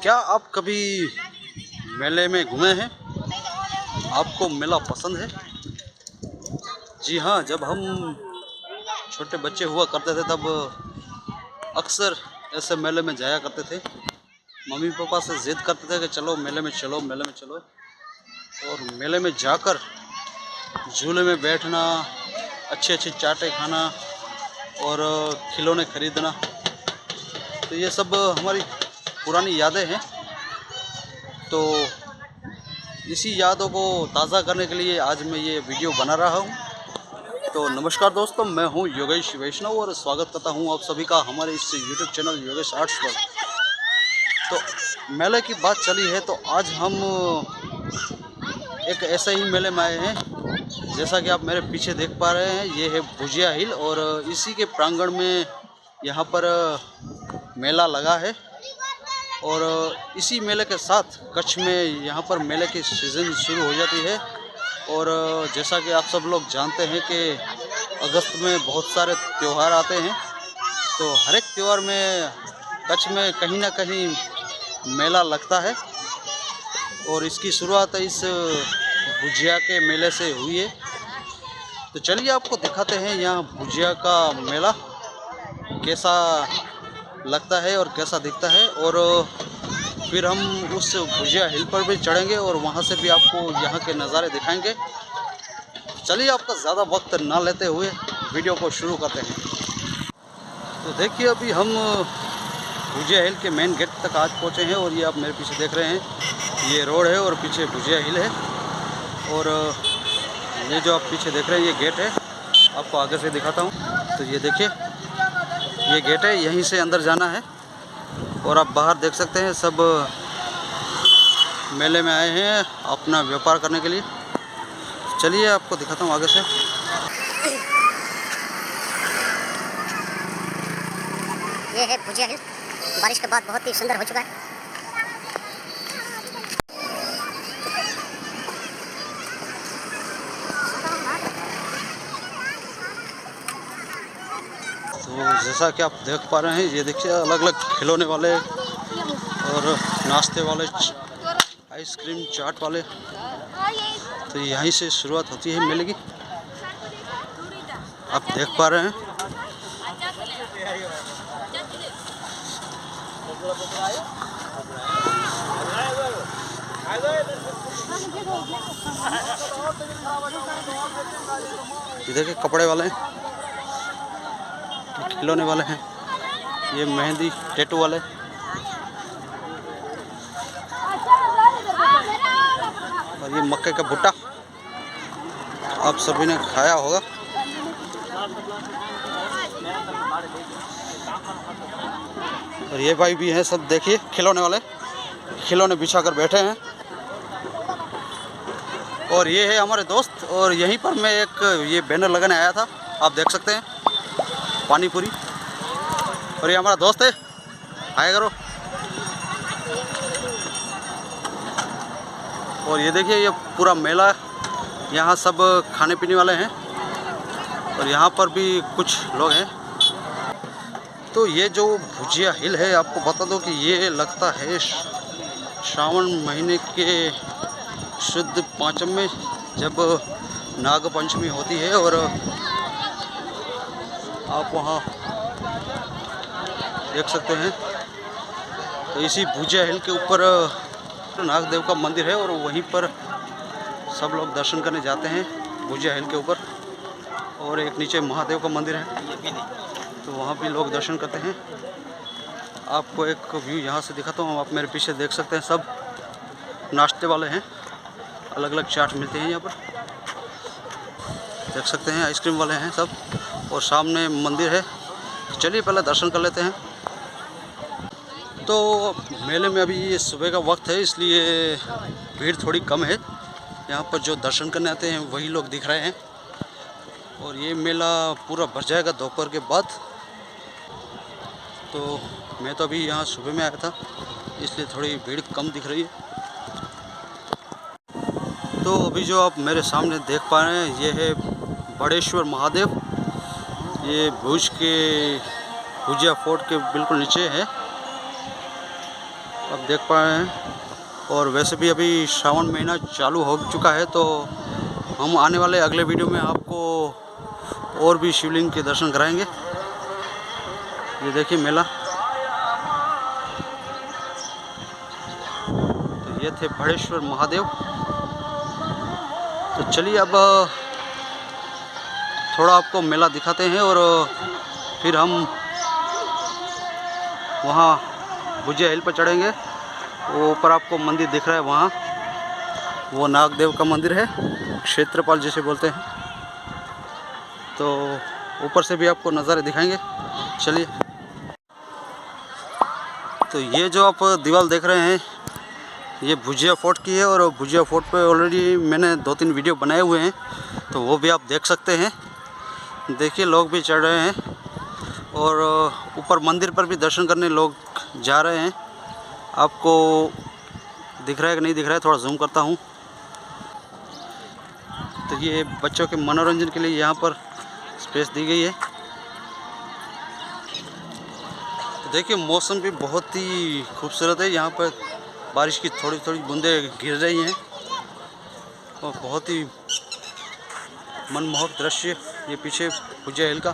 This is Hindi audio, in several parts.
क्या आप कभी मेले में घूमे हैं? आपको मेला पसंद है? जी हाँ, जब हम छोटे बच्चे हुआ करते थे तब अक्सर ऐसे मेले में जाया करते थे। मम्मी पापा से ज़िद करते थे कि चलो मेले में चलो, मेले में चलो। और मेले में जाकर झूले में बैठना, अच्छी अच्छी चाटें खाना और खिलौने खरीदना, तो ये सब हमारी पुरानी यादें हैं। तो इसी यादों को ताज़ा करने के लिए आज मैं ये वीडियो बना रहा हूँ। तो नमस्कार दोस्तों, मैं हूँ योगेश वैष्णव और स्वागत करता हूँ आप सभी का हमारे इस यूट्यूब चैनल योगेश आर्ट्स पर। तो मेले की बात चली है तो आज हम एक ऐसे ही मेले में आए हैं। जैसा कि आप मेरे पीछे देख पा रहे हैं, ये है भुजिया हिल और इसी के प्रांगण में यहाँ पर मेला लगा है। और इसी मेले के साथ कच्छ में यहाँ पर मेले की सीज़न शुरू हो जाती है। और जैसा कि आप सब लोग जानते हैं कि अगस्त में बहुत सारे त्यौहार आते हैं, तो हर एक त्यौहार में कच्छ में कहीं ना कहीं मेला लगता है। और इसकी शुरुआत इस भुजिया के मेले से हुई है। तो चलिए आपको दिखाते हैं यहाँ भुजिया का मेला कैसा लगता है और कैसा दिखता है। और फिर हम उस भुजिया हिल पर भी चढ़ेंगे और वहाँ से भी आपको यहाँ के नज़ारे दिखाएंगे। चलिए आपका ज़्यादा वक्त ना लेते हुए वीडियो को शुरू करते हैं। तो देखिए, अभी हम भुजिया हिल के मेन गेट तक आज पहुँचे हैं और ये आप मेरे पीछे देख रहे हैं, ये रोड है और पीछे भुजिया हिल है। और ये जो आप पीछे देख रहे हैं ये गेट है, आपको आगे से दिखाता हूँ। तो ये देखिए, ये गेट है, यहीं से अंदर जाना है। और आप बाहर देख सकते हैं सब मेले में आए हैं अपना व्यापार करने के लिए। चलिए आपको दिखाता हूँ आगे से। ये है भुजिया हिल, बारिश के बाद बहुत ही सुंदर हो चुका है। तो जैसा कि आप देख पा रहे हैं, ये देखिए अलग अलग खिलौने वाले और नाश्ते वाले, आइसक्रीम चाट वाले। तो यहीं से शुरुआत होती है मेले की, आप देख पा रहे हैं। ये देखिए कपड़े वाले हैं, खिलौने वाले हैं, ये मेहंदी टैटू वाले, और ये मक्के का भुट्टा आप सभी ने खाया होगा। और ये भाई भी हैं सब, देखिए खिलौने वाले, खिलौने बिछा कर बैठे हैं। और ये है हमारे दोस्त, और यहीं पर मैं एक ये बैनर लगाने आया था, आप देख सकते हैं, पानी पूरी। और ये हमारा दोस्त है, हाय करो। और ये देखिए ये पूरा मेला, यहाँ सब खाने पीने वाले हैं और यहाँ पर भी कुछ लोग हैं। तो ये जो भुजिया हिल है, आपको बता दो कि ये लगता है श्रावण महीने के शुद्ध पाँचम में, जब नाग पंचमी होती है। और आप वहाँ देख सकते हैं, तो इसी भुजिया हिल के ऊपर नागदेव का मंदिर है और वहीं पर सब लोग दर्शन करने जाते हैं भुजिया हिल के ऊपर। और एक नीचे महादेव का मंदिर है, तो वहाँ भी लोग दर्शन करते हैं। आपको एक व्यू यहाँ से दिखाता हूँ, आप मेरे पीछे देख सकते हैं, सब नाश्ते वाले हैं, अलग अलग चाट मिलते हैं यहाँ पर, देख सकते हैं, आइसक्रीम वाले हैं सब। और सामने मंदिर है, चलिए पहले दर्शन कर लेते हैं। तो मेले में अभी ये सुबह का वक्त है, इसलिए भीड़ थोड़ी कम है। यहाँ पर जो दर्शन करने आते हैं वही लोग दिख रहे हैं। और ये मेला पूरा भर जाएगा दोपहर के बाद। तो मैं तो अभी यहाँ सुबह में आया था, इसलिए थोड़ी भीड़ कम दिख रही है। तो अभी जो आप मेरे सामने देख पा रहे हैं, ये है बड़ेश्वर महादेव। ये भुज के भुजिया फोर्ट के बिल्कुल नीचे है। आप देख पा रहे हैं। और वैसे भी अभी श्रावण महीना चालू हो चुका है, तो हम आने वाले अगले वीडियो में आपको और भी शिवलिंग के दर्शन कराएंगे। ये देखिए मेला। तो ये थे भड़ेश्वर महादेव। तो चलिए अब थोड़ा आपको मेला दिखाते हैं और फिर हम वहाँ भुजिया हिल पर चढ़ेंगे। वो ऊपर आपको मंदिर दिख रहा है, वहाँ वो नागदेव का मंदिर है, क्षेत्रपाल जिसे बोलते हैं। तो ऊपर से भी आपको नज़ारे दिखाएंगे। चलिए। तो ये जो आप दीवार देख रहे हैं, ये भुजिया फोर्ट की है। और भुजिया फोर्ट पे ऑलरेडी मैंने 2-3 वीडियो बनाए हुए हैं, तो वो भी आप देख सकते हैं। देखिए लोग भी चढ़ रहे हैं और ऊपर मंदिर पर भी दर्शन करने लोग जा रहे हैं। आपको दिख रहा है कि नहीं दिख रहा है, थोड़ा जूम करता हूँ। तो ये बच्चों के मनोरंजन के लिए यहाँ पर स्पेस दी गई है। तो देखिए मौसम भी बहुत ही खूबसूरत है। यहाँ पर बारिश की थोड़ी थोड़ी बूंदें गिर रही हैं और बहुत ही मनमोहक दृश्य ये पीछे भुजिया हिल का।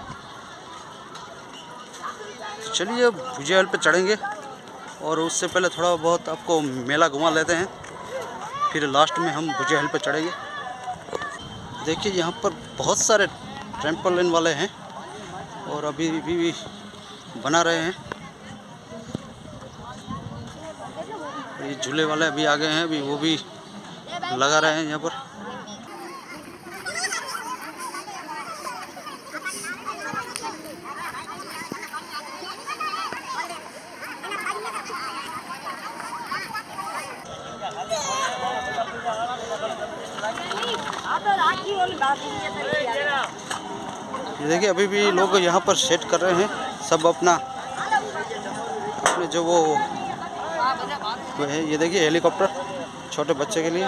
तो चलिए अब भुजिया हिल पे चढ़ेंगे और उससे पहले थोड़ा बहुत आपको मेला घुमा लेते हैं, फिर लास्ट में हम भुजिया हिल पे चढ़ेंगे। देखिए यहाँ पर बहुत सारे ट्रैम्पोलिन वाले हैं और अभी भी बना रहे हैं। ये झूले वाले अभी आ गए हैं, अभी वो भी लगा रहे हैं यहाँ पर। ये देखिए अभी भी लोग यहाँ पर सेट कर रहे हैं, सब अपने जो वो है। ये देखिए हेलीकॉप्टर छोटे बच्चे के लिए।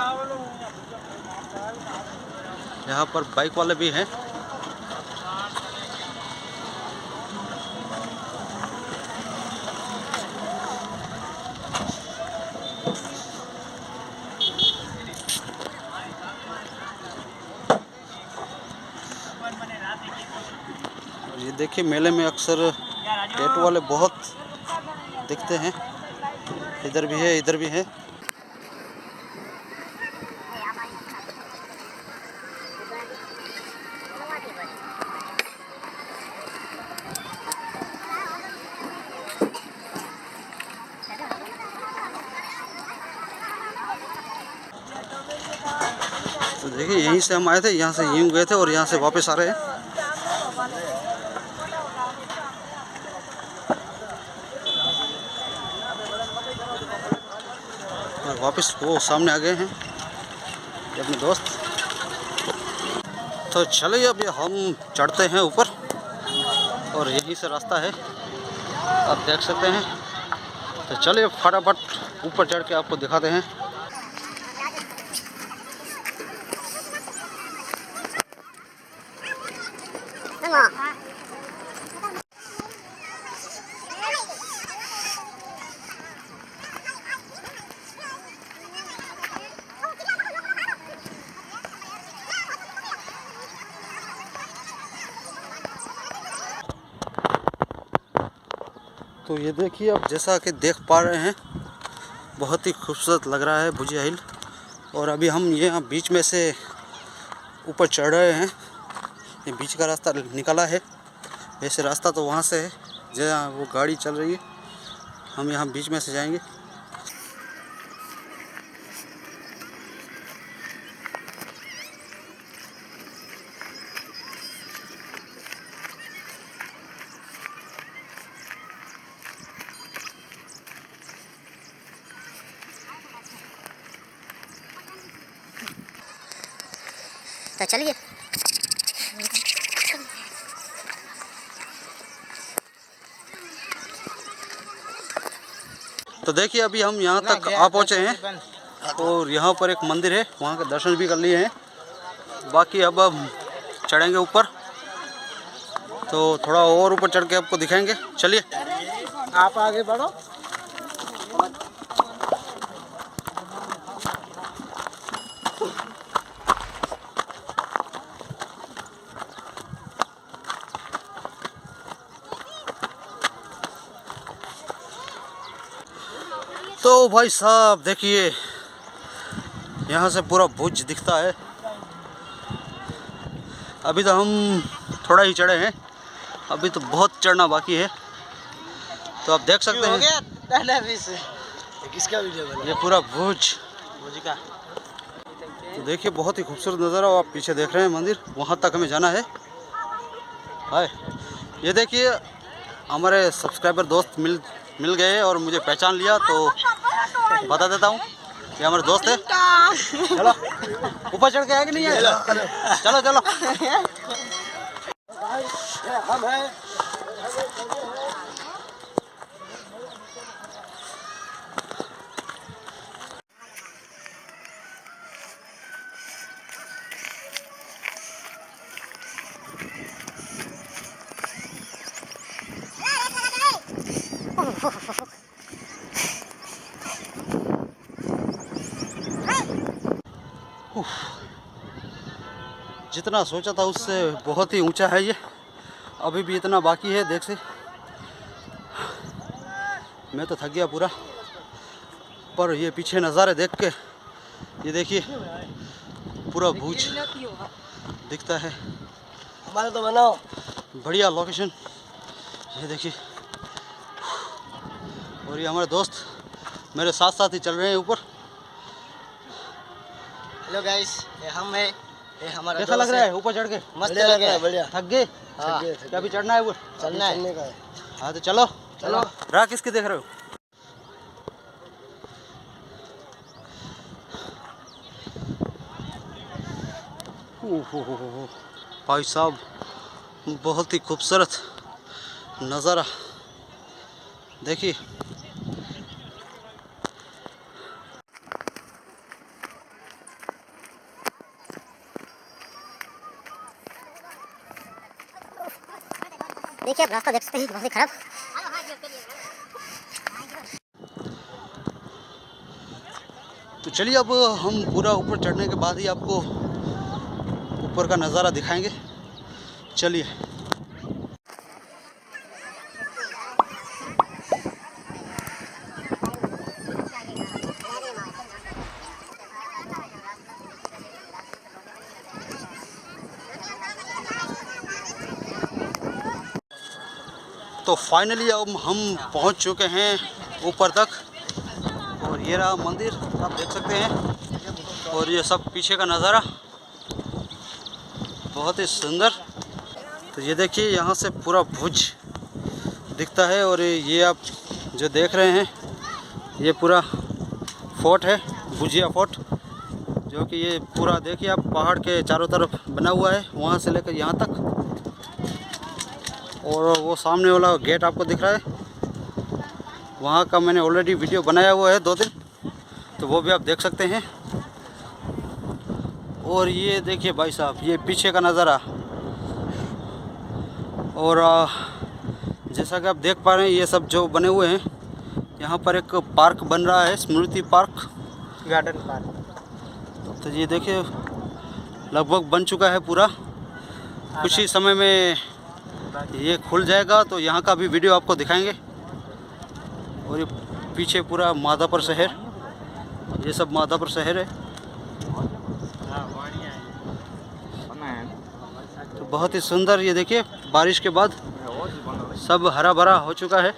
यहाँ पर बाइक वाले भी हैं। ये देखिए मेले में अक्सर टैटू वाले बहुत दिखते हैं। इधर भी है, इधर भी है। तो देखिए यहीं से हम आए थे, यहाँ से यूँ गए थे और यहाँ से वापस आ रहे हैं। और वापस वो सामने आ गए हैं ये अपने दोस्त। तो चलिए अभी हम चढ़ते हैं ऊपर और यहीं से रास्ता है, आप देख सकते हैं। तो चलिए फटाफट ऊपर चढ़ के आपको दिखाते हैं। तो ये देखिए आप जैसा कि देख पा रहे हैं, बहुत ही खूबसूरत लग रहा है भुजिया हिल। और अभी हम यहाँ बीच में से ऊपर चढ़ रहे हैं। ये बीच का रास्ता निकाला है, वैसे रास्ता तो वहाँ से है जहाँ वो गाड़ी चल रही है। हम यहाँ बीच में से जाएंगे। तो चलिए। तो देखिए अभी हम यहाँ तक आ पहुँचे हैं और यहाँ पर एक मंदिर है, वहाँ के दर्शन भी कर लिए हैं। बाकी अब हम चढ़ेंगे ऊपर, तो थोड़ा और ऊपर चढ़ के आपको दिखाएंगे। चलिए आप आगे बढ़ो। तो भाई साहब देखिए, यहाँ से पूरा भुज दिखता है। अभी तो हम थोड़ा ही चढ़े हैं, अभी तो बहुत चढ़ना बाकी है। तो आप देख सकते हैं किसका वीडियो बना? ये पूरा भुज का। तो देखिए, बहुत ही खूबसूरत नज़ारा। आप पीछे देख रहे हैं मंदिर, वहाँ तक हमें जाना है। हाय, ये देखिए हमारे सब्सक्राइबर दोस्त मिल गए और मुझे पहचान लिया, तो बता देता हूँ ये हमारे दोस्त है। चलो ऊपर चढ़ के आए कि नहीं आए? चलो चलो। हम हैं। जितना सोचा था उससे बहुत ही ऊंचा है ये। अभी भी इतना बाकी है। देख से मैं तो थक गया पूरा, पर ये पीछे नज़ारे देख के, ये देखिए पूरा भुज दिखता है। हमारा तो बनाओ। बढ़िया लोकेशन, ये देखिए। और ये हमारे दोस्त मेरे साथ साथ ही चल रहे हैं ऊपर। हेलो गाइस, ये हम है, ये हमारा कैसा लग रहा है ऊपर चढ़ के? मस्त लग रहा है। बढ़िया। थक गए? हाँ। क्या अभी चढ़ना है ऊपर? चलना है। हाँ तो चलो चलो। राह किसकी देख रहे हो? ओहो भाई साहब, बहुत ही खूबसूरत नज़ारा देखिए। देखिए, आप रास्ता देख सकते हैं, बहुत ही खराब। तो चलिए, अब हम पूरा ऊपर चढ़ने के बाद ही आपको ऊपर का नज़ारा दिखाएंगे। चलिए। तो फाइनली अब हम पहुंच चुके हैं ऊपर तक, और ये रहा मंदिर, आप देख सकते हैं। और ये सब पीछे का नज़ारा बहुत ही सुंदर। तो ये देखिए, यहाँ से पूरा भुज दिखता है। और ये आप जो देख रहे हैं, ये पूरा फोर्ट है, भुजिया फोर्ट, जो कि ये पूरा देखिए आप पहाड़ के चारों तरफ बना हुआ है, वहाँ से लेकर यहाँ तक। और वो सामने वाला गेट आपको दिख रहा है, वहाँ का मैंने ऑलरेडी वीडियो बनाया हुआ है 2 दिन, तो वो भी आप देख सकते हैं। और ये देखिए भाई साहब, ये पीछे का नज़ारा। और जैसा कि आप देख पा रहे हैं, ये सब जो बने हुए हैं, यहाँ पर एक पार्क बन रहा है, स्मृति पार्क, गार्डन पार्क। तो ये देखिए लगभग बन चुका है पूरा। कुछ ही समय में ये खुल जाएगा, तो यहाँ का भी वीडियो आपको दिखाएंगे। और ये पीछे पूरा माधापुर शहर, ये सब माधापुर शहर है। तो बहुत ही सुंदर, ये देखिए बारिश के बाद सब हरा भरा हो चुका है।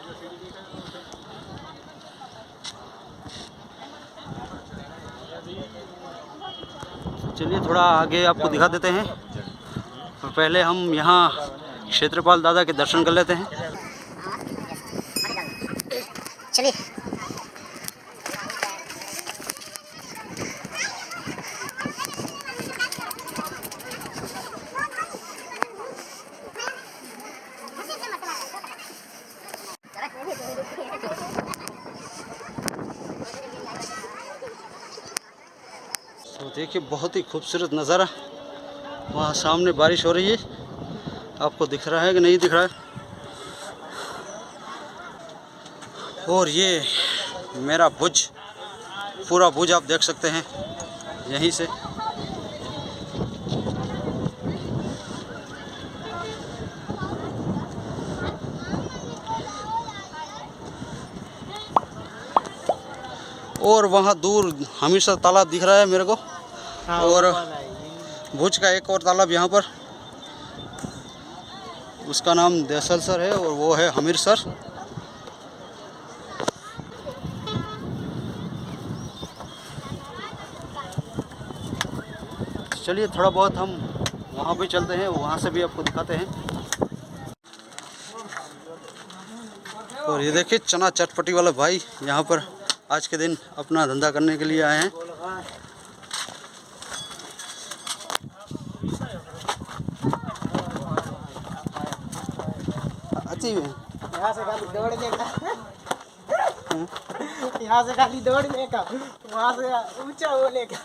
चलिए थोड़ा आगे आपको दिखा देते हैं, और पहले हम यहाँ क्षेत्रपाल दादा के दर्शन कर लेते हैं। चलिए। तो देखिए बहुत ही खूबसूरत नज़ारा, वहाँ सामने बारिश हो रही है, आपको दिख रहा है कि नहीं दिख रहा है? और ये मेरा भुज, पूरा भुज आप देख सकते हैं। यहीं से। और वहाँ दूर हमीरसर तालाब दिख रहा है मेरे को, और भुज का एक और तालाब यहाँ पर, उसका नाम देसलसर है और वो है हमीरसर। चलिए थोड़ा बहुत हम वहाँ भी चलते हैं, वहाँ से भी आपको दिखाते हैं। और ये देखिए चना चटपटी वाला भाई यहाँ पर आज के दिन अपना धंधा करने के लिए आए हैं। अच्छी है। यहाँ से खाली दौड़ने का, यहाँ से खाली दौड़ने का, वहाँ से ऊंचा होने का।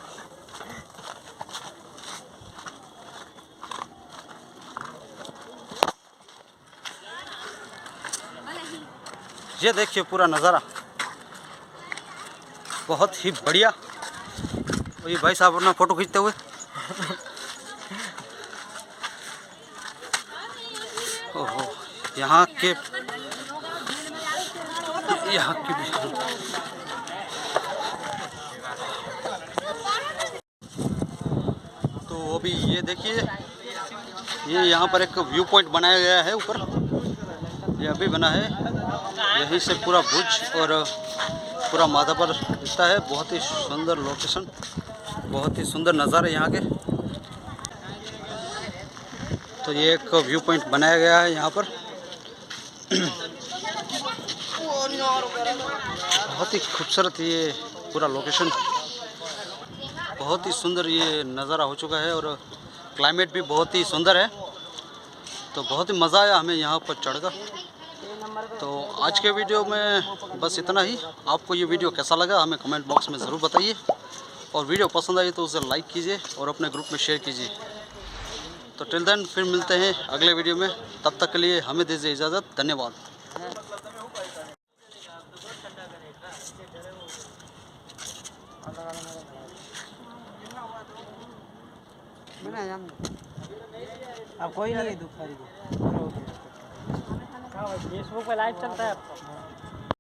ये देखिए पूरा नज़ारा बहुत ही बढ़िया। और ये भाई साहब अपना फ़ोटो खींचते हुए। ओहो, यहाँ की तो अभी ये देखिए, ये यहाँ पर एक व्यू पॉइंट बनाया गया है ऊपर, ये अभी बना है। यहीं से पूरा भुज और पूरा माधापुर दिखता है। बहुत ही सुंदर लोकेशन, बहुत ही सुंदर नज़ारे यहाँ के। तो ये एक व्यू पॉइंट बनाया गया है यहाँ पर। बहुत ही खूबसूरत ये पूरा लोकेशन, बहुत ही सुंदर ये नज़ारा हो चुका है। और क्लाइमेट भी बहुत ही सुंदर है, तो बहुत ही मज़ा आया हमें यहाँ पर चढ़कर। तो आज के वीडियो में बस इतना ही। आपको ये वीडियो कैसा लगा हमें कमेंट बॉक्स में ज़रूर बताइए, और वीडियो पसंद आई तो उसे लाइक कीजिए और अपने ग्रुप में शेयर कीजिए। तो टिल देन फिर मिलते हैं अगले वीडियो में, तब तक के लिए हमें दीजिए इजाज़त। धन्यवाद। अब कोई नहीं है दुपारी को। फेसबुक पे लाइव चलता है आपका।